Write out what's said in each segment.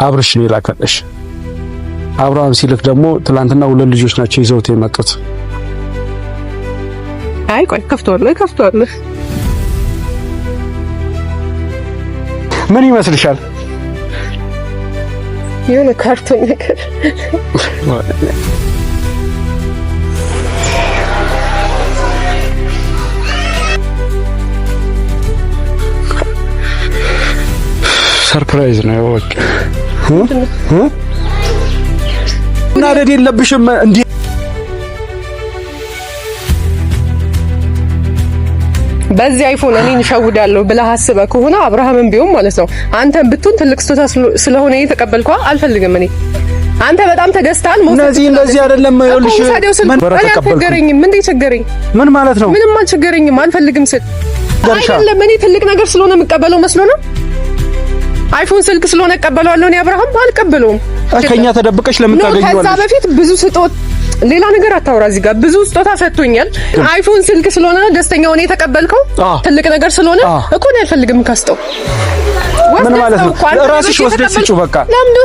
አብርሽ ነው የላከልሽ። አብርሃም ሲልክ ደግሞ ትላንትና ሁለት ልጆች ናቸው ይዘውት የመጡት። አይ ቆይ ከፍቷል። ምን ይመስልሻል? የሆነ ካርቶን ነገር ሰርፕራይዝ ነው ወቅ ናደድ የለብሽም እንዴ? በዚህ አይፎን እኔን እሸውዳለሁ ብለህ አስበህ ከሆነ አብርሃምን ቢሆን ማለት ነው አንተን ብትሆን ትልቅ ስጦታ ስለሆነ የተቀበልከው አልፈልግም። እኔ አንተ በጣም ተደስታል። እንደዚህ አይደለም። ይኸውልሽ ምን ቸገረኝ? ምን ማለት ነው? ምንም አልቸገረኝም። አልፈልግም ስል አይደለም። እኔ ትልቅ ነገር ስለሆነ የምቀበለው መስሎ ነው። አይፎን ስልክ ስለሆነ እቀበለዋለሁ። እኔ አብርሃም አልቀበለውም። ከኛ ተደብቀሽ ለምታገኘው ከዛ በፊት ብዙ ስጦታ ሌላ ነገር አታውራ። እዚህ ጋር ብዙ ስጦታ ሰጥቶኛል። አይፎን ስልክ ስለሆነ ደስተኛ ሆነ የተቀበልከው ትልቅ ነገር ስለሆነ እኮ ነው አልፈልግም ካስተው ምን ማለት ነው? ራስሽ ወስደሽ ስጪው። በቃ ለምን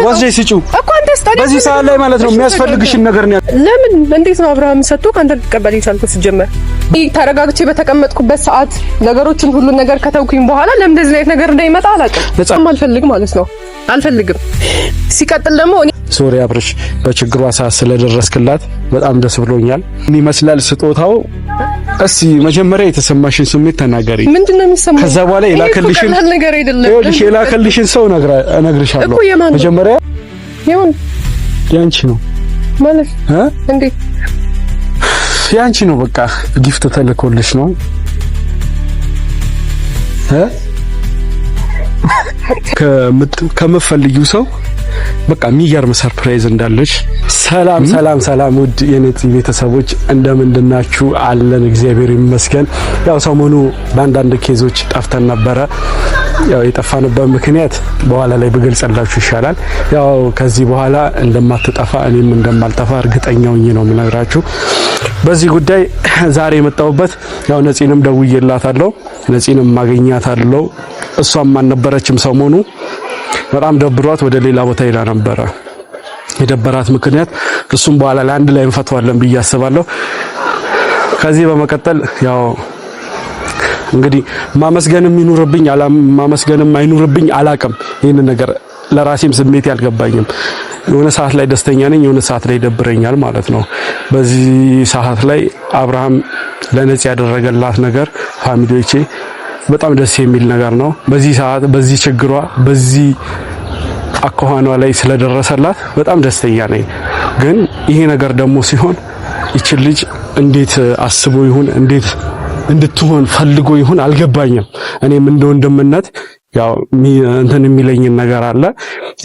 ወስደሽ ስጪው እኮ አንተ ስጣኝ። በዚህ ሰዓት ላይ ማለት ነው የሚያስፈልግሽን ነገር ነው። ለምን እንዴት ነው አብርሃም ሰጥቶ ካንተ ልትቀበል የቻልኩት? ሲጀመር ተረጋግቼ በተቀመጥኩበት ሰዓት ነገሮችን ሁሉ ነገር ከተውኩኝ በኋላ ለምን እንደዚህ አይነት ነገር እንዳይመጣ አላውቅም። አልፈልግ ማለት ነው አልፈልግም። ሲቀጥል ደግሞ ሶሪ አብርሽ፣ በችግሯ ሰዓት ስለደረስክላት በጣም ደስ ብሎኛል። ምን ይመስላል ስጦታው? እስቲ መጀመሪያ የተሰማሽን ስሜት ተናገሪ። ምንድነው የሚሰማው? ከዛ በኋላ የላከልሽን ነገር አይደለም። ይኸውልሽ የላከልሽን ሰው እነግርሻለሁ። መጀመሪያ ያንቺ ነው ማለት እንዴ? ያንቺ ነው። በቃ ጊፍት ተልኮልሽ ነው ከምትፈልጊው ሰው በቃ የሚገርም ሰርፕራይዝ እንዳለሽ። ሰላም ውድ የኔት ቤተሰቦች እንደምንድናችሁ? አለን እግዚአብሔር ይመስገን። ያው ሰሞኑ በአንዳንድ ኬዞች ጠፍተን ነበረ። ያው የጠፋንበት ምክንያት በኋላ ላይ ብገልጽላችሁ ይሻላል። ያው ከዚህ በኋላ እንደማትጠፋ እኔም እንደማልጠፋ እርግጠኛ ሆኜ ነው የምነግራችሁ። በዚህ ጉዳይ ዛሬ የመጣሁበት ያው ነፂንም ደውዬላታለሁ፣ ነፂንም ማግኛታለሁ። እሷም አልነበረችም ሰሞኑ በጣም ደብሯት ወደ ሌላ ቦታ ሄዳ ነበረ። የደበራት ምክንያት እሱም በኋላ ላይ አንድ ላይ እንፈታዋለን ብዬ አስባለሁ። ከዚህ በመቀጠል ያው እንግዲህ ማመስገንም ይኑርብኝ ማመስገንም አይኑርብኝ አላቅም። ይሄን ነገር ለራሴም ስሜት ያልገባኝም። የሆነ ሰዓት ላይ ደስተኛ ነኝ፣ የሆነ ሰዓት ላይ ይደብረኛል ማለት ነው። በዚህ ሰዓት ላይ አብርሃም ለነፂ ያደረገላት ነገር ፋሚሊዎቼ በጣም ደስ የሚል ነገር ነው። በዚህ ሰዓት በዚህ ችግሯ በዚህ አኳኋኗ ላይ ስለደረሰላት በጣም ደስተኛ ነኝ። ግን ይሄ ነገር ደግሞ ሲሆን ይች ልጅ እንዴት አስቦ ይሁን እንዴት እንድትሆን ፈልጎ ይሁን አልገባኝም። እኔም እንደ ወንድምነት ያው እንትን የሚለኝን ነገር አለ።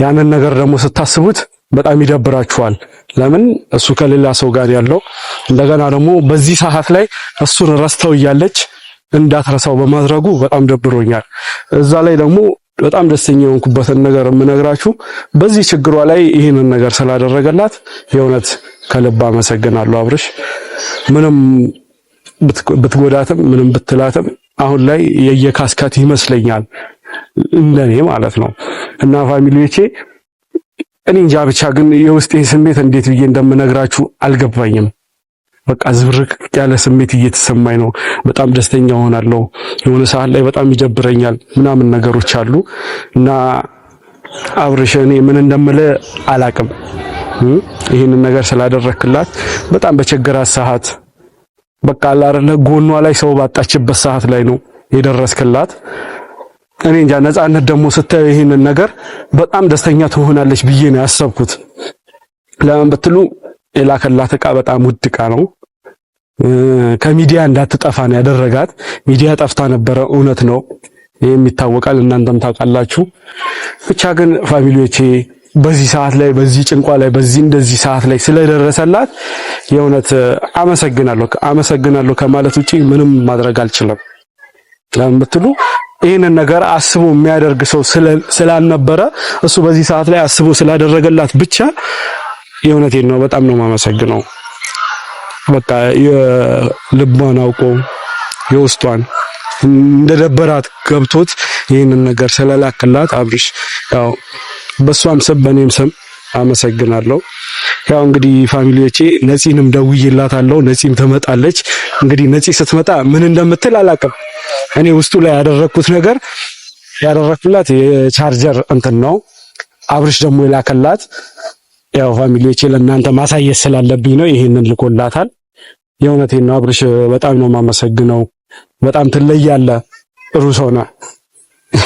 ያንን ነገር ደግሞ ስታስቡት በጣም ይደብራችኋል። ለምን እሱ ከሌላ ሰው ጋር ያለው እንደገና ደግሞ በዚህ ሰዓት ላይ እሱን ረስተው እያለች እንዳትረሳው በማድረጉ በጣም ደብሮኛል። እዛ ላይ ደግሞ በጣም ደስተኛ የሆንኩበትን ነገር የምነግራችሁ በዚህ ችግሯ ላይ ይህንን ነገር ስላደረገላት የእውነት ከልብ አመሰግናለሁ አብርሽ። ምንም ብትጎዳትም ምንም ብትላትም አሁን ላይ የየካስካት ይመስለኛል እንደኔ ማለት ነው። እና ፋሚሊዎቼ እኔ እንጃ ብቻ ግን የውስጤ ስሜት እንዴት ብዬ እንደምነግራችሁ አልገባኝም። በቃ ዝብርቅ ያለ ስሜት እየተሰማኝ ነው። በጣም ደስተኛ ሆናለሁ፣ የሆነ ሰዓት ላይ በጣም ይደብረኛል ምናምን ነገሮች አሉ። እና አብርሽ እኔ ምን እንደምለ አላቅም። ይሄንን ነገር ስላደረክላት በጣም በቸገራት ሰዓት በቃ አላረለ ጎኗ ላይ ሰው ባጣችበት ሰዓት ላይ ነው የደረስክላት። እኔ እንጃ ነፃነት ደግሞ ስታየው ይሄንን ነገር በጣም ደስተኛ ትሆናለች ብዬ ነው ያሰብኩት። ለምን ብትሉ የላከላት ዕቃ በጣም ውድ ዕቃ ነው። ከሚዲያ እንዳትጠፋ ነው ያደረጋት። ሚዲያ ጠፍታ ነበረ፣ እውነት ነው፣ ይሄም ይታወቃል፣ እናንተም ታውቃላችሁ። ብቻ ግን ፋሚሊዎቼ በዚህ ሰዓት ላይ በዚህ ጭንቋ ላይ በዚህ እንደዚህ ሰዓት ላይ ስለደረሰላት የእውነት አመሰግናለሁ ከማለት ውጪ ምንም ማድረግ አልችልም። ለምን ብትሉ ይሄንን ነገር አስቦ የሚያደርግ ሰው ስላልነበረ እሱ በዚህ ሰዓት ላይ አስቦ ስላደረገላት ብቻ የእውነቴን ነው በጣም ነው የማመሰግነው። በቃ የልቧን አውቆ የውስጧን እንደደበራት ገብቶት ይሄንን ነገር ስለላከላት አብርሽ ያው በሷም ስም በኔም ስም አመሰግናለሁ። ያው እንግዲህ ፋሚሊዎቼ ነፂንም ደውዬላታለሁ። ነፂም ትመጣለች። እንግዲህ ነፂ ስትመጣ ምን እንደምትል አላውቅም። እኔ ውስጡ ላይ ያደረኩላት የቻርጀር እንትን ነው። አብርሽ ደግሞ የላከላት ያው ፋሚሊዎቼ ለእናንተ ማሳየት ስላለብኝ ነው። ይሄንን ልኮላታል። የእውነቴን ነው አብርሽ፣ በጣም ነው የማመሰግነው። በጣም ትለያለህ። ሩስ ሆነ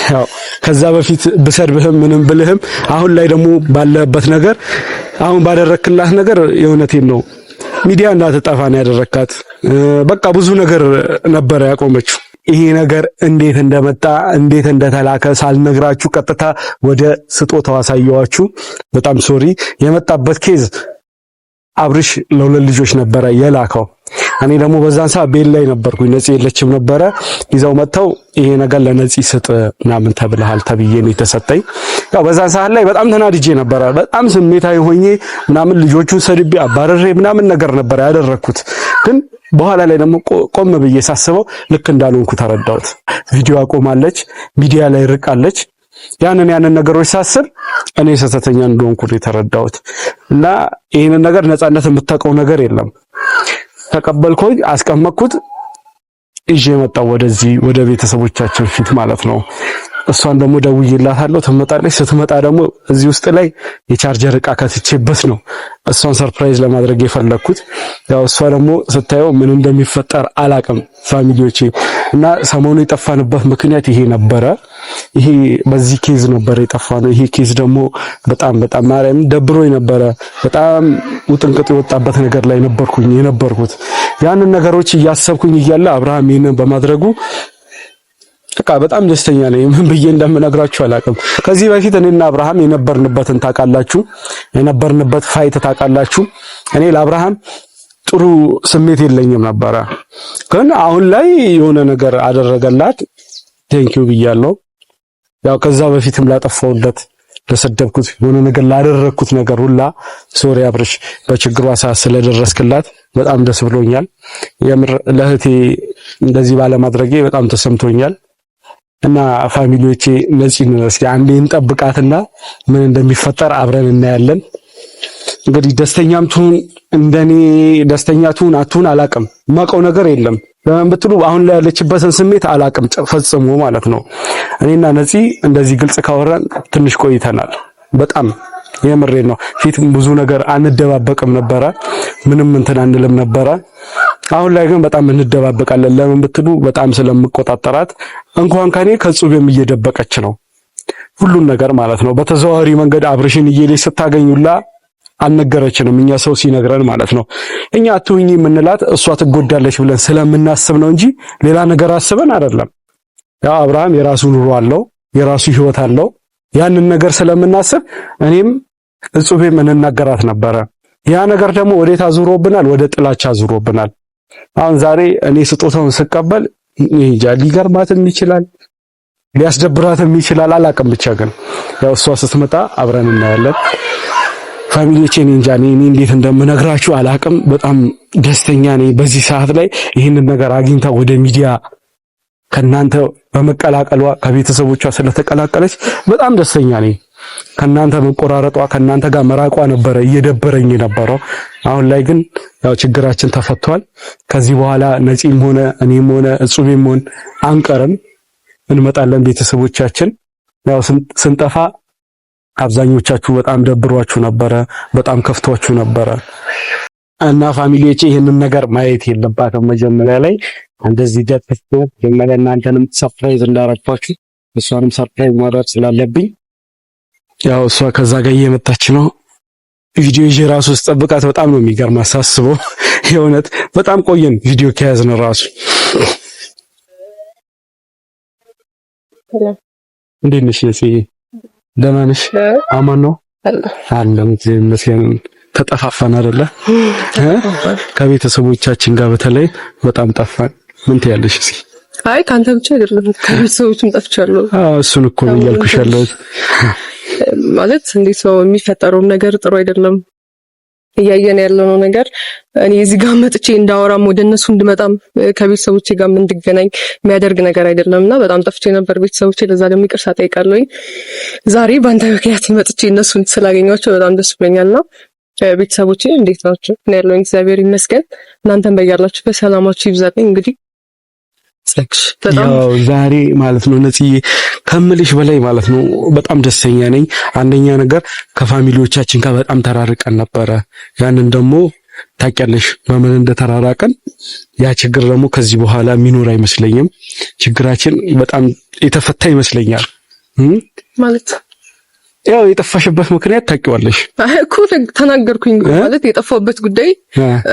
ያው ከዛ በፊት ብሰድብህም ምንም ብልህም አሁን ላይ ደግሞ ባለበት ነገር አሁን ባደረክላት ነገር የእውነቴን ነው ሚዲያ እንዳትጠፋ ነው ያደረካት። በቃ ብዙ ነገር ነበር ያቆመችው። ይሄ ነገር እንዴት እንደመጣ እንዴት እንደተላከ ሳልነግራችሁ ቀጥታ ወደ ስጦታው አሳየዋችሁ። በጣም ሶሪ። የመጣበት ኬዝ አብርሽ ለሁለት ልጆች ነበረ የላከው። እኔ ደግሞ በዛን ሰዓት ቤት ላይ ነበርኩኝ። ነፂ የለችም ነበረ። ይዘው መጥተው ይሄ ነገር ለነፂ ስጥ ምናምን ተብለሃል ተብዬ ነው የተሰጠኝ። ያው በዛን ሰዓት ላይ በጣም ተናድጄ ነበረ። በጣም ስሜታዊ ሆኜ ምናምን ልጆቹን ሰድቤ አባረሬ ምናምን ነገር ነበር ያደረኩት። ግን በኋላ ላይ ደግሞ ቆም ብዬ ሳስበው ልክ እንዳልሆንኩ ተረዳሁት። ቪዲዮ አቆማለች፣ ሚዲያ ላይ ርቃለች። ያንን ነገሮች ሳስብ እኔ ሰተተኛ እንደሆንኩ የተረዳሁት እና ይሄንን ነገር ነፃነት የምታውቀው ነገር የለም። ተቀበልኩኝ፣ አስቀመጥኩት፣ ይዤ መጣሁ ወደዚህ ወደ ቤተሰቦቻችን ፊት ማለት ነው። እሷን ደግሞ ደውዬላታለሁ፣ ትመጣለች። ስትመጣ ደግሞ እዚህ ውስጥ ላይ የቻርጀር እቃ ከትቼበት ነው እሷን ሰርፕራይዝ ለማድረግ የፈለኩት። ያው እሷ ደግሞ ስታየው ምን እንደሚፈጠር አላቅም ፋሚሊዎቼ። እና ሰሞኑ የጠፋንበት ምክንያት ይሄ ነበረ። ይሄ በዚህ ኬዝ ነበረ የጠፋነው። ይሄ ኬዝ ደግሞ በጣም ማርያም ደብሮኝ ነበረ። በጣም ውጥንቅጥ የወጣበት ነገር ላይ የነበርኩት። ያንን ነገሮች እያሰብኩኝ እያለ አብርሃም ይሄንን በማድረጉ በቃ በጣም ደስተኛ ነኝ። ምን ብዬ እንደምነግራችሁ አላውቅም። ከዚህ በፊት እኔና አብርሃም የነበርንበትን ታውቃላችሁ፣ የነበርንበት ፋይት ታውቃላችሁ። እኔ ለአብርሃም ጥሩ ስሜት የለኝም ነበረ፣ ግን አሁን ላይ የሆነ ነገር አደረገላት። ቴንኪው ብያለሁ። ያው ከዛ በፊትም ላጠፋውለት ለሰደብኩት የሆነ ነገር ላደረኩት ነገር ሁላ ሶሪ አብርሽ፣ በችግሯ ሰዓት ስለደረስክላት በጣም ደስ ብሎኛል። የምር ለእህቴ እንደዚህ ባለማድረጌ በጣም ተሰምቶኛል። እና ፋሚሊዎቼ ነፂን እስኪ አንዴ እንጠብቃትና ምን እንደሚፈጠር አብረን እናያለን። እንግዲህ ደስተኛም ትሁን እንደኔ ደስተኛ ትሁን አትሁን አላቅም፣ ማውቀው ነገር የለም። ለምን ብትሉ አሁን ላይ ያለችበትን ስሜት አላቅም ፈጽሞ ማለት ነው። እኔና ነፂ እንደዚህ ግልጽ ካወራን ትንሽ ቆይተናል። በጣም የምሬን ነው። ፊት ብዙ ነገር አንደባበቅም ነበረ፣ ምንም እንትን አንልም ነበረ። አሁን ላይ ግን በጣም እንደባበቃለን። ለምን ብትሉ በጣም ስለምቆጣጠራት እንኳን ከኔ ከጹቤም እየደበቀች ነው ሁሉን ነገር ማለት ነው። በተዘዋዋሪ መንገድ አብርሽን እየለች ስታገኙላ አልነገረችንም። እኛ ሰው ሲነግረን ማለት ነው። እኛ አትሁኚ የምንላት እሷ ትጎዳለች ብለን ስለምናስብ ነው እንጂ ሌላ ነገር አስበን አይደለም። ያው አብርሃም የራሱ ኑሮ አለው፣ የራሱ ህይወት አለው። ያንን ነገር ስለምናስብ እኔም እጹቤም እንናገራት ነበረ። ያ ነገር ደግሞ ወዴት አዙሮብናል? ወደ ጥላቻ አዙሮብናል። አሁን ዛሬ እኔ ስጦታውን ስቀበል እንጃ ሊገርማትም ይችላል ሊያስደብራትም ይችላል፣ አላቅም። ብቻ ግን ያው እሷ ስትመጣ አብረን እናያለን። ፋሚሊዎቼ እንጃ እኔ እንዴት እንደምነግራችሁ አላቅም። በጣም ደስተኛ ነኝ በዚህ ሰዓት ላይ ይህንን ነገር አግኝታ ወደ ሚዲያ ከናንተ በመቀላቀሏ ከቤተሰቦቿ ስለተቀላቀለች በጣም ደስተኛ ነኝ። ከናንተ መቆራረጧ ከናንተ ጋር መራቋ ነበረ እየደበረኝ የነበረው። አሁን ላይ ግን ያው ችግራችን ተፈቷል። ከዚህ በኋላ ነፂም ሆነ እኔም ሆነ እጹቤም ሆነ አንቀርም፣ እንመጣለን ቤተሰቦቻችን። ያው ስንጠፋ አብዛኞቻችሁ በጣም ደብሯችሁ ነበረ፣ በጣም ከፍቷችሁ ነበረ እና ፋሚሊዎቼ ይሄንን ነገር ማየት የለባትም። መጀመሪያ ላይ እንደዚህ ደጥፍቶ መጀመሪያ እናንተንም ሰርፕራይዝ እንዳረኳችሁ እሷንም ሰርፕራይዝ ማድረግ ስላለብኝ ያው እሷ ከዛ ጋር እየመጣች ነው። ቪዲዮ ይዤ ራሱ ስጠብቃት በጣም ነው የሚገርም አሳስበው። የእውነት በጣም ቆየን ቪዲዮ ከያዝን ራሱ። እንዴት ነሽ የጽዬ? ደህና ነሽ? አማን ነው አለም ይመስገን። ተጠፋፋን አይደለ? ከቤተሰቦቻችን ጋር በተለይ በጣም ጠፋን። ምን ትያለሽ እስኪ? አይ ካንተ ብቻ አይደለም ከቤተሰቦችም ጠፍቻለሁ። እሱን እኮ ነው እያልኩሽ ያለሁት። ማለት እንዴት ሰው የሚፈጠረው ነገር ጥሩ አይደለም። እያየን ያለው ነገር እኔ እዚህ ጋር መጥቼ እንዳወራም ወደ እነሱ እንድመጣም ከቤተሰቦቼ ጋር እንድገናኝ የሚያደርግ ነገር አይደለምና በጣም ጠፍቼ ነበር ቤተሰቦቼ። ለዛ ደግሞ ይቅርታ ጠይቃለሁ። ዛሬ በአንተ ምክንያት መጥቼ እነሱን ስላገኘኋቸው በጣም ደስ ብሎኛልና ቤተሰቦቼ እንዴት ናችሁ? እኔ ያለሁኝ እግዚአብሔር ይመስገን። እናንተም በያላችሁበት ሰላማችሁ ይብዛልኝ። እንግዲህ ያው ዛሬ ማለት ነው ነጽዬ ከምልሽ በላይ ማለት ነው በጣም ደስተኛ ነኝ። አንደኛ ነገር ከፋሚሊዎቻችን ጋር በጣም ተራርቀን ነበረ። ያንን ደግሞ ታውቂያለሽ በምን እንደተራራቀን። ያ ችግር ደግሞ ከዚህ በኋላ የሚኖር አይመስለኝም። ችግራችን በጣም የተፈታ ይመስለኛል። ማለት ያው የጠፋሽበት ምክንያት ታውቂዋለሽ እኮ ተናገርኩኝ። ማለት የጠፋበት ጉዳይ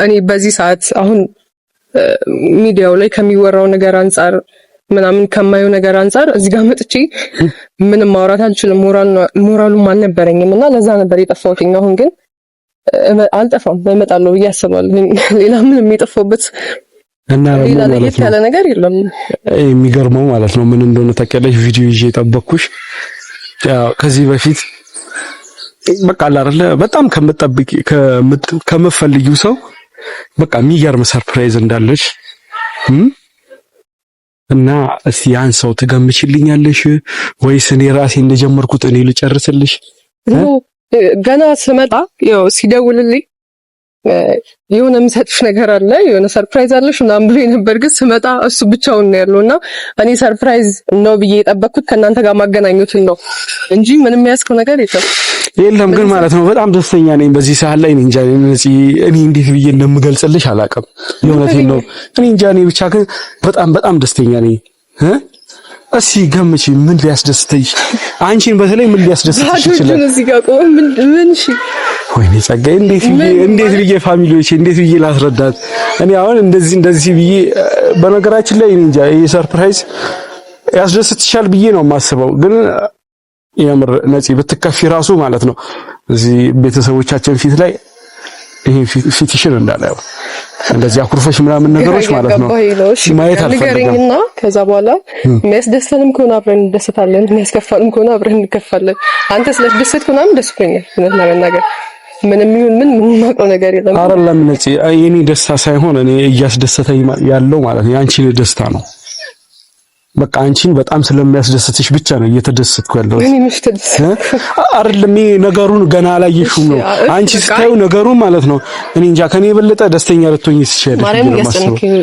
እኔ በዚህ ሰዓት አሁን ሚዲያው ላይ ከሚወራው ነገር አንፃር ምናምን ከማየው ነገር አንፃር እዚህ ጋር መጥቼ ምንም ማውራት አልችልም። ሞራሉም አልነበረኝም እና ለዛ ነበር የጠፋሁት። አሁን ግን አልጠፋም፣ እመጣለሁ ብዬ አስባለሁ። ሌላ ምንም የጠፋሁበት እና ሌላ ለየት ያለ ነገር የለም። የሚገርመው ማለት ነው ምን እንደሆነ ታውቂያለሽ? ቪዲዮ ይዤ የጠበቅኩሽ ያው ከዚህ በፊት በቃ አይደለ በጣም ከምትፈልጊው ሰው በቃ የሚገርም ሰርፕራይዝ እንዳለች እና እስቲ ያን ሰው ትገምችልኛለሽ ወይስ እኔ ራሴ እንደጀመርኩት እኔ ልጨርስልሽ? ገና ስመጣ ያው ሲደውልልኝ የሆነ የምሰጥሽ ነገር አለ የሆነ ሰርፕራይዝ አለሽ ምናምን ብሎ ነበር። ግን ስመጣ እሱ ብቻውን ነው ያለውና እኔ ሰርፕራይዝ ነው ብዬ የጠበቅኩት ከእናንተ ጋር ማገናኘቱን ነው እንጂ ምንም ያስከው ነገር የለም። ግን ማለት ነው በጣም ደስተኛ ነኝ በዚህ ሰዓት ላይ። እንጃ እኔ እንዴት ብዬ እንደምገልጽልሽ አላውቅም። የእውነቴን ነው። እኔ እንጃ እኔ ብቻ ግን በጣም ደስተኛ ነኝ። እስኪ ገምቺ ምን ሊያስደስተሽ? አንቺን በተለይ ምን ሊያስደስትሽ ይችላል? እዚህ ጋር ቆም ምን እሺ ወይኔ ጸጋዬ እንዴት ብዬ ፋሚሊዎቼ እንዴት ብዬ ላስረዳት? እኔ አሁን እንደዚህ ብዬ በነገራችን ላይ እንጃ ይሄ ሰርፕራይዝ ያስደስትሻል ብዬ ነው የማስበው። ግን የምር ነፂ ብትከፊ ራሱ ማለት ነው እዚህ ቤተሰቦቻችን ፊት ላይ ይሄ ፊትሽን እንዳላየው እንደዚህ አኩርፈሽ ምናምን ነገሮች ማለት ነው ማየት አልፈልግም። ከዛ በኋላ የሚያስደስተንም ከሆነ አብረን እንደሰታለን፣ የሚያስከፋንም ከሆነ አብረን እንከፋለን። አንተ ስለተደሰትክ ምናምን ደስ ብሎኛል እውነት ለመናገር ምንም ይሁን ምን የማውቀው ነገር የለም። አይደለም ነፂ የኔ ደስታ ሳይሆን እኔ እያስደሰተኝ ያለው ማለት ነው የአንቺን ደስታ ነው። በቃ አንቺን በጣም ስለሚያስደስትሽ ብቻ ነው እየተደሰትኩ ያለው። እኔ ምንሽ ተደሰትኩ አይደለም ነገሩን ገና አላየሽውም ነው አንቺ ስታዩ ነገሩን ማለት ነው። እኔ እንጃ ከኔ የበለጠ ደስተኛ ልትሆኚ ትችያለሽ። ማርያም ያስጨንቀኝ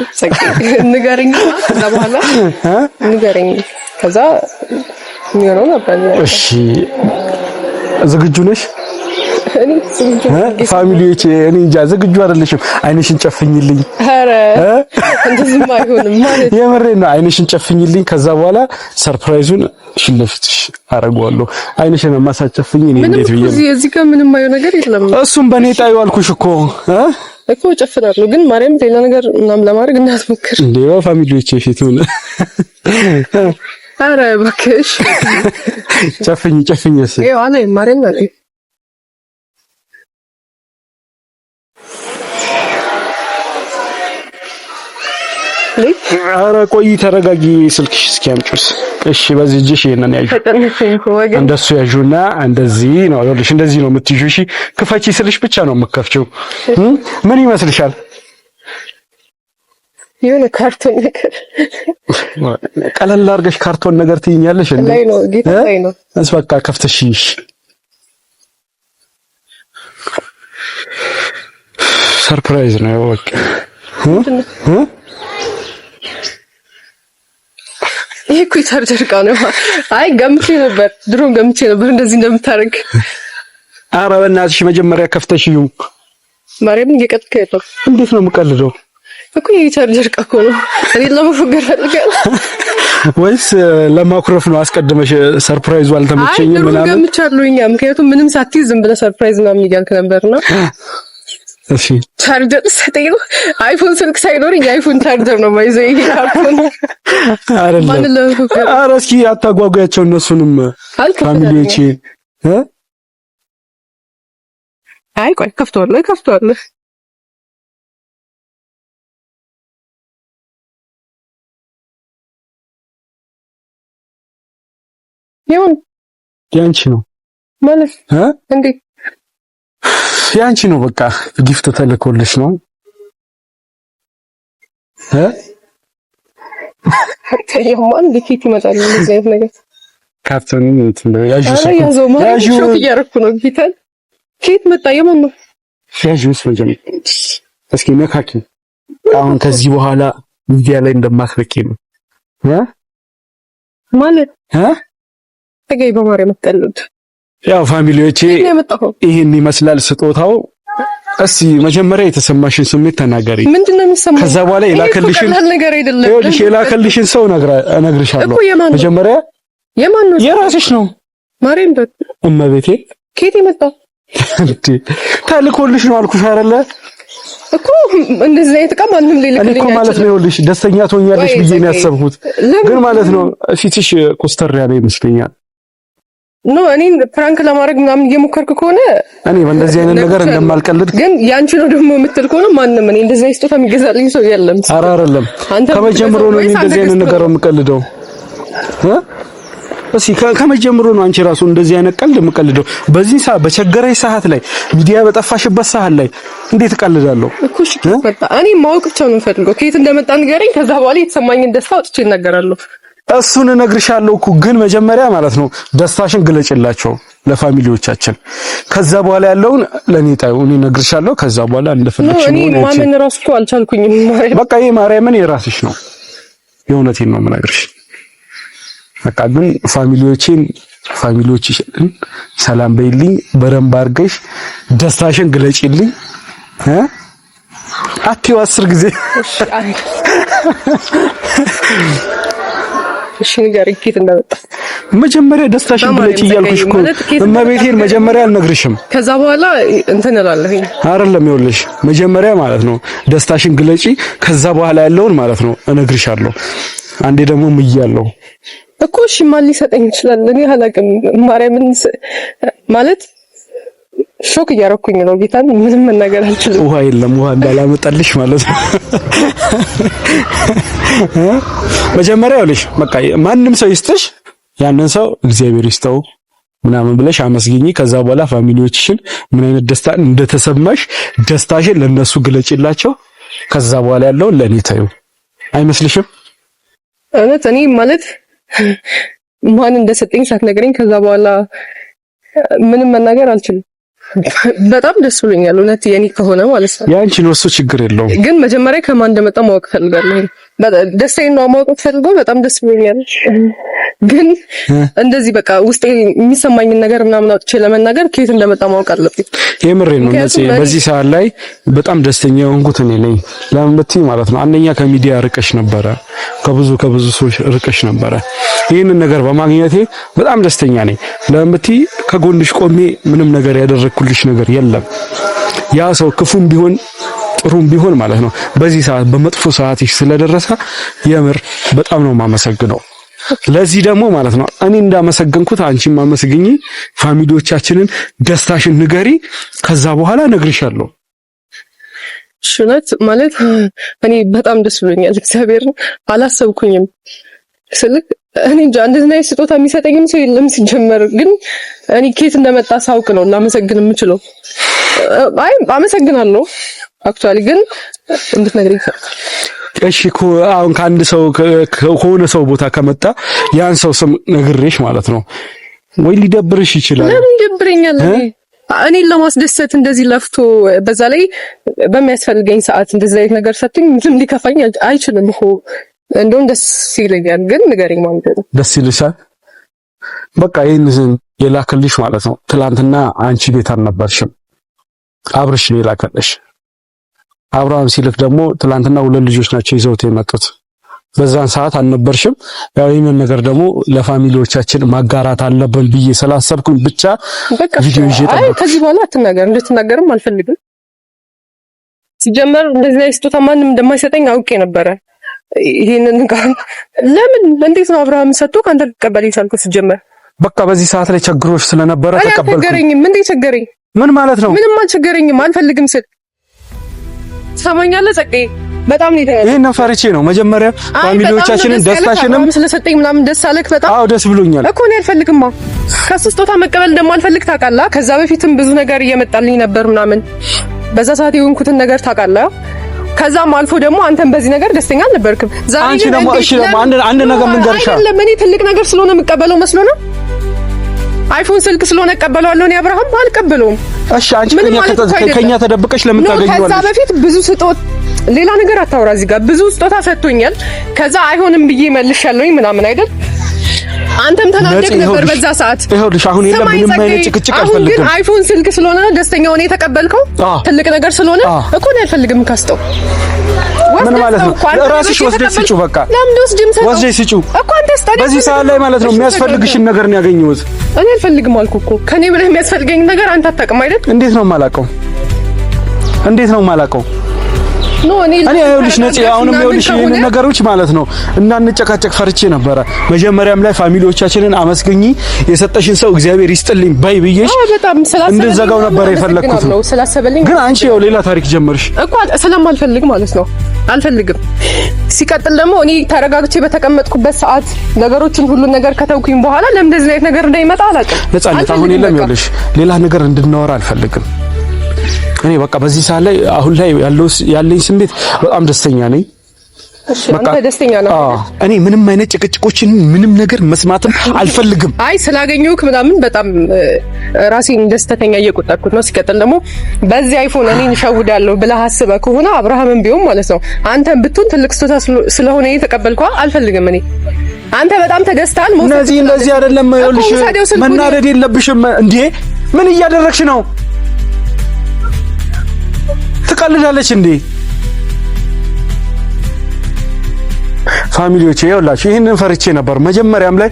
ንገረኝ፣ ከዛ በኋላ ንገረኝ፣ ከዛ የሚሆነው ነበር። እሺ ዝግጁ ነሽ? ፋሚሊዎች እኔ እንጃ ዝግጁ አይደለሽም። አይንሽን ጨፍኝልኝ። ኧረ እንደዚህ አይሆንም ማለት የምሬን ነው። አይንሽን ጨፍኝልኝ። ከዛ በኋላ ሰርፕራይዙን ሽልፍትሽ አደርገዋለሁ። አይንሽን ማሳጨፍኝ እኔ እንዴት ብዬ እዚህ ጋር ምንም ማየው ነገር የለም። እሱም በኔ ጣዩ አልኩሽ እኮ ጨፍራለሁ። ግን ማርያም ሌላ ነገር ምናምን ለማድረግ እንዳትሞክር እንዴ ፋሚሊዎች ፊቱን ኧረ እባክሽ ጨፍኝ እሺ ይኸው አለ ማርያም አለ ኧረ ቆይ ተረጋጊ። ስልክሽ እስኪ አምጪውስ። እሺ በዚህ እጅሽ ይሄንን ያዡ። እንደሱ ያዡና እንደዚህ ነው ይኸውልሽ፣ እንደዚህ ነው የምትይዡ። እሺ ክፈቺ ስልሽ ብቻ ነው የምትከፍቺው። ምን ይመስልሻል? የሆነ ካርቶን ነገር ቀለል አድርገሽ ካርቶን ነገር ትይኛለሽ እንዴ? ላይ ነው ጌታ ላይ ነው። በቃ ከፍተሽ እሺ። ሰርፕራይዝ ነው በቃ ይሄ እኮ የቻርጀር ዕቃ ነው። አይ ገምቼ ነበር፣ ድሮም ገምቼ ነበር እንደዚህ እንደምታረግ። ኧረ በእናትሽ መጀመሪያ ከፍተሽ ይው። ማርያም እየቀጥከ ያለው እንዴት ነው የምቀልደው? እኮ የቻርጀር ዕቃ እኮ ነው። እኔ ለመፎገር ፈልጋለሁ ወይስ ለማኩረፍ ነው? አስቀድመሽ ሰርፕራይዙ አልተመቸኝም ምናምን ገምቻለሁኝ። ምክንያቱም ምንም ሳትይዝ ዝም ብለህ ሰርፕራይዝ ምናምን እያልክ ነበርና እሺ ቻርጀር ሰጠኝ። አይፎን ስልክ ሳይኖር የአይፎን ቻርጀር ነው ማይዘው ይሄ ካርቶን አይደለም። ኧረ እስኪ አታጓጓያቸው እነሱንም ፋሚሊዎቼ አይ ቆይ ከፍተዋለሁ። ይሁን ያንቺ ነው ማለት እንዴ? ያንቺ ነው በቃ ጊፍት ተልኮልሽ ነው ከየማን ዲኪት ይመጣል እንደዚህ አይነት ነገር ካፕቴን እንትን ያዡ ሾክ እያደረኩ ነው ጌታን ኬት መጣ የማን ነው ያዡስ ወጀን እስኪ ነካኪ አሁን ከዚህ በኋላ ሚዲያ ላይ እንደማትበቂ ነው ማለት ተገይ በማርያም ተቀልድ ያው ፋሚሊዎቼ ይሄን ይመስላል ስጦታው እስቲ መጀመሪያ የተሰማሽን ስሜት ተናገሪ ምንድነው የሚሰማው ከዛ በኋላ የላከልሽን ሰው እነግርሻለሁ መጀመሪያ የማን ነው የራስሽ ነው ማርያም እመቤቴ ኬት ይመጣ እንዴ ታልኮልሽ ነው አልኩሽ አይደለ እኮ እንደዚህ አይነት ቃል ማንንም ሊልክልኝ እኮ ማለት ነው ይኸውልሽ ደስተኛ ትሆኛለሽ ብዬ ነው ያሰብኩት ግን ማለት ነው ፊትሽ ኮስተር ያለ ይመስለኛል እኔ ፕራንክ ለማድረግ ምናምን እየሞከርኩ ከሆነ እኔ በእንደዚህ አይነት ነገር እንደማልቀልድ ግን ያንቺ ነው ደግሞ የምትል ከሆነ ማንንም እኔ እንደዚህ አይነት ስጦታ የሚገዛልኝ ሰው የለም ኧረ አይደለም ከመጀመሩ ነው እንደዚህ አይነት ነገር የምቀልደው ከመጀመሩ ነው አንቺ ራሱ እንደዚህ አይነት ቀልድ የምቀልደው በዚህ ሰዓት በቸገረኝ ሰዓት ላይ ሚዲያ በጠፋሽበት ሰዓት ላይ እንዴት እቀልዳለሁ እኮ እሺ ከፈታ እኔ ማወቅ ብቻ ነው የምፈልገው ከየት እንደመጣ ንገረኝ ከዛ በኋላ የተሰማኝን ደስታ አውጥቼ እናገራለሁ እሱን እነግርሻለሁ እኮ ግን መጀመሪያ ማለት ነው ደስታሽን ግለጭላቸው ለፋሚሊዎቻችን ከዛ በኋላ ያለውን ለኔ ታዩ እኔ እነግርሻለሁ ከዛ በኋላ እንደፈለግሽ ነው እኔ ማመን ራሱ እኮ አልቻልኩኝም ማርያም በቃ ይሄ ማርያምን የራስሽ ነው የእውነቴን ነው የምነግርሽ በቃ ግን ፋሚሊዎችሽን ሰላም በይልኝ በረምብ አድርገሽ ደስታሽን ግለጪልኝ አትይው 10 ጊዜ እሺ ንገሪኝ ኬት እንደመጣ መጀመሪያ ደስታሽን ግለጪ እያልኩሽ እኮ እመቤቴን መጀመሪያ አልነግርሽም ከዛ በኋላ እንትን እላለሁ አይደለም ይኸውልሽ መጀመሪያ ማለት ነው ደስታሽን ግለጪ ከዛ በኋላ ያለውን ማለት ነው እነግርሻለሁ አንዴ ደግሞ ምያለሁ እኮ እሺ ማን ሊሰጠኝ ይችላል እኔ አላውቅም ማርያምን ማለት ሾክ እያደረኩኝ ነው ጌታን ምንም መናገር አልችልም ውሃ የለም ውሃ እንዳላመጣልሽ ማለት ነው መጀመሪያ ይኸውልሽ በቃ ማንም ሰው ይስጥሽ ያንን ሰው እግዚአብሔር ይስጠው ምናምን ብለሽ አመስግኚ ከዛ በኋላ ፋሚሊዎችሽን ምን አይነት ደስታ እንደተሰማሽ ደስታሽን ለነሱ ግለጪላቸው ከዛ በኋላ ያለውን ለኔ ታዩ አይመስልሽም እውነት እኔ ማለት ማን እንደሰጠኝ ሳትነግረኝ ከዛ በኋላ ምንም መናገር አልችልም በጣም ደስ ብሎኛል እውነት የኔ ከሆነ ማለት ነው ያንቺ ነው እሱ ችግር የለውም ግን መጀመሪያ ከማን እንደመጣ ማወቅ ፈልጋለሁ ደስታዬን ነው ማወቅ ፈልገው በጣም ደስ ብሎኛል ግን እንደዚህ በቃ ውስጤ የሚሰማኝን ነገር ምናምን አውጥቼ ለመናገር ከየት እንደመጣ ማወቅ አለብኝ የምሬን ነው ነፂ በዚህ ሰዓት ላይ በጣም ደስተኛ ሆንኩት እኔ ነኝ ለምን ብትይ ማለት ነው አንደኛ ከሚዲያ ርቀሽ ነበረ ከብዙ ሰዎች ርቀሽ ነበረ ይሄንን ነገር በማግኘቴ በጣም ደስተኛ ነኝ ለምን ብትይ ከጎንሽ ቆሜ ምንም ነገር ያደረኩልሽ ነገር የለም ያ ሰው ክፉም ቢሆን ጥሩም ቢሆን ማለት ነው በዚህ ሰዓት በመጥፎ ሰዓትሽ ስለደረሰ የምር በጣም ነው ማመሰግነው ለዚህ ደግሞ ማለት ነው እኔ እንዳመሰገንኩት አንቺም ማመስግኚ ፋሚሊዎቻችንን ደስታሽን ንገሪ ከዛ በኋላ ነግርሻለሁ ሽነት ማለት እኔ በጣም ደስ ብሎኛል እግዚአብሔር አላሰብኩኝም ስልክ እኔ እንጃ እንደዚህ አይነት ስጦታ የሚሰጠኝም ሰው የለም ሲጀመር ግን እኔ ከየት እንደመጣ ሳውቅ ነው ላመሰግን የምችለው አይ አመሰግናለሁ አክቹአሊ ግን እንድትነግሪኝ እሺ አሁን ከአንድ ሰው ከሆነ ሰው ቦታ ከመጣ ያን ሰው ስም ነግሬሽ ማለት ነው ወይ ሊደብርሽ ይችላል ለምን ይደብረኛል እኔን ለማስደሰት እንደዚህ ለፍቶ በዛ ላይ በሚያስፈልገኝ ሰዓት እንደዚህ አይነት ነገር ሰጥቶኝ ምንም ሊከፋኝ አይችልም እኮ እንደውም ደስ ይለኛል ግን ንገሪኝ ማለት ነው ደስ ይልሻል በቃ ይሄን የላከልሽ ማለት ነው ትላንትና አንቺ ቤት አልነበርሽም አብርሽ ነው የላከልሽ አብርሃም ሲልክ ደግሞ ትላንትና ሁለት ልጆች ናቸው ይዘውት የመጡት በዛን ሰዓት አልነበርሽም ያው ይሄን ነገር ደግሞ ለፋሚሊዎቻችን ማጋራት አለብን ብዬ ስላሰብኩኝ ብቻ ቪዲዮ ይዤ አይ ከዚህ በኋላ አትናገር እንድትናገርም አልፈልግም ሲጀመር እንደዚህ ስጦታ ማንንም እንደማይሰጠኝ አውቄ ነበረ ይሄንን ጋር ለምን እንዴት ነው አብርሃም ሰጥቶ ካንተ ተቀበል ይቻልኩ ሲጀመር በቃ በዚህ ሰዓት ላይ ቸግሮሽ ስለነበረ ተቀበልኩ አልቸገረኝም ምን ቸገረኝ ምን ማለት ነው ምንም አልቸገረኝም አልፈልግም ስል ሰማኛለህ ጸቄ በጣም ነው የተናደድኩት። ይሄን ፈርቼ ነው መጀመሪያ ፋሚሊዎቻችንን ደስታችንን ስለሰጠኝ ምናምን ደስ አለክ? በጣም አዎ ደስ ብሎኛል እኮ ነው። አልፈልግማ ከሱ ስጦታ መቀበል እንደማልፈልግ ታውቃለህ። ከዛ በፊትም ብዙ ነገር እየመጣልኝ ነበር ምናምን በዛ ሰዓት የሆንኩትን ነገር ታውቃለህ። ከዛም አልፎ ደግሞ አንተም በዚህ ነገር ደስተኛ አልነበርክም። ዛሬ አንቺ ደግሞ እሺ ደግሞ አንድ ነገር ምን ገርሻ አይደለም እኔ ትልቅ ነገር ስለሆነ የምቀበለው መስሎ ነው። አይፎን ስልክ ስለሆነ እቀበለዋለሁ እኔ አብርሃም አልቀበለውም። እሺ አንቺ ከኛ ተደብቀሽ ለምን ታገኘዋለሽ? ከዛ በፊት ብዙ ስጦታ ሌላ ነገር አታውራ። እዚህ ጋር ብዙ ስጦታ ሰጥቶኛል። ከዛ አይሆንም ብዬ መልሻለሁኝ ምናምን አይደል? አንተም ተናደክ ነበር በዛ ሰዓት። ይኸውልሽ አሁን የለም ምንም አይነት ጭቅጭቅ አልፈልግም። ግን አይፎን ስልክ ስለሆነ ደስተኛ ሆነ የተቀበልከው ትልቅ ነገር ስለሆነ እኮ ነው አልፈልግም ካስተው ምን ማለት ነው? ራስሽ ወስደሽ ስጪው በቃ ለምን ወስጅም ሰው ወስደሽ ስጪው እኮ አንተ ስጠኝ። በዚህ ሰዓት ላይ ማለት ነው የሚያስፈልግሽን ነገር ነው ያገኘሁት። እኔ አልፈልግም አልኩ እኮ ከኔ ብለህ የሚያስፈልገኝ ነገር አንተ አታውቅም አይደል? እንዴት ነው የማላውቀው? ኖ እኔ ይኸውልሽ ነፂ አሁንም ይኸውልሽ ይሄን ነገሮች ማለት ነው እንዳንጨቃጨቅ ፈርቼ ነበረ። መጀመሪያም ላይ ፋሚሊዎቻችንን አመስግኚ የሰጠሽን ሰው እግዚአብሔር ይስጥልኝ ባይ ብዬሽ በጣም እንደዘጋው ነበር የፈለኩት ነው ስላሰበልኝ። ግን አንቺ ያው ሌላ ታሪክ ጀመርሽ እኮ ስለማልፈልግ ማለት ነው። አልፈልግም። ሲቀጥል ደግሞ እኔ ተረጋግቼ በተቀመጥኩበት ሰዓት ነገሮችን ሁሉ ነገር ከተውኩኝ በኋላ ለምን እንደዚህ አይነት ነገር እንዳይመጣ አላውቅም። ነፃነት አሁን የለም ይኸውልሽ ሌላ ነገር እንድናወራ አልፈልግም። እኔ በቃ በዚህ ሰዓት ላይ አሁን ላይ ያለኝ ስሜት በጣም ደስተኛ ነኝ። እሺ አንተ ደስተኛ ነህ? እኔ ምንም አይነት ጭቅጭቆችን ምንም ነገር መስማትም አልፈልግም። አይ ስላገኘሁክ ምናምን በጣም ራሴን ደስተኛ እየቆጠርኩት ነው። ሲቀጥል ደግሞ በዚህ አይፎን እኔን እሸውዳለሁ ብለህ አስበህ ከሆነ አብርሃምም ቢሆን ማለት ነው አንተም ብትሆን ትልቅ ስጦታ ስለሆነ የተቀበልከው አልፈልግም። እኔ አንተ በጣም ተደስታል። እንደዚህ አይደለም። ይኸውልሽ መናደድ የለብሽም እንዴ። ምን እያደረግሽ ነው? ትቀልዳለች እንዴ? ፋሚሊዎቼ ይኸውላችሁ ይሄንን ፈርቼ ነበር። መጀመሪያም ላይ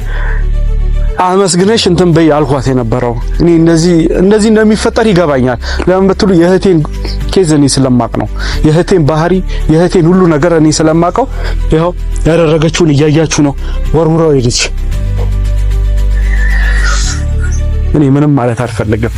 አመስግነሽ እንትን በይ አልኳት የነበረው እኔ እንደዚህ እንደሚፈጠር ይገባኛል። ለምን ብትሉ የእህቴን ኬዝ እኔ ስለማቅ ነው። የእህቴን ባህሪ የእህቴን ሁሉ ነገር እኔ ስለማቀው ይኸው ያደረገችውን እያያችሁ ነው። ወርውራው ሄደች። እኔ ምንም ማለት አልፈልግም።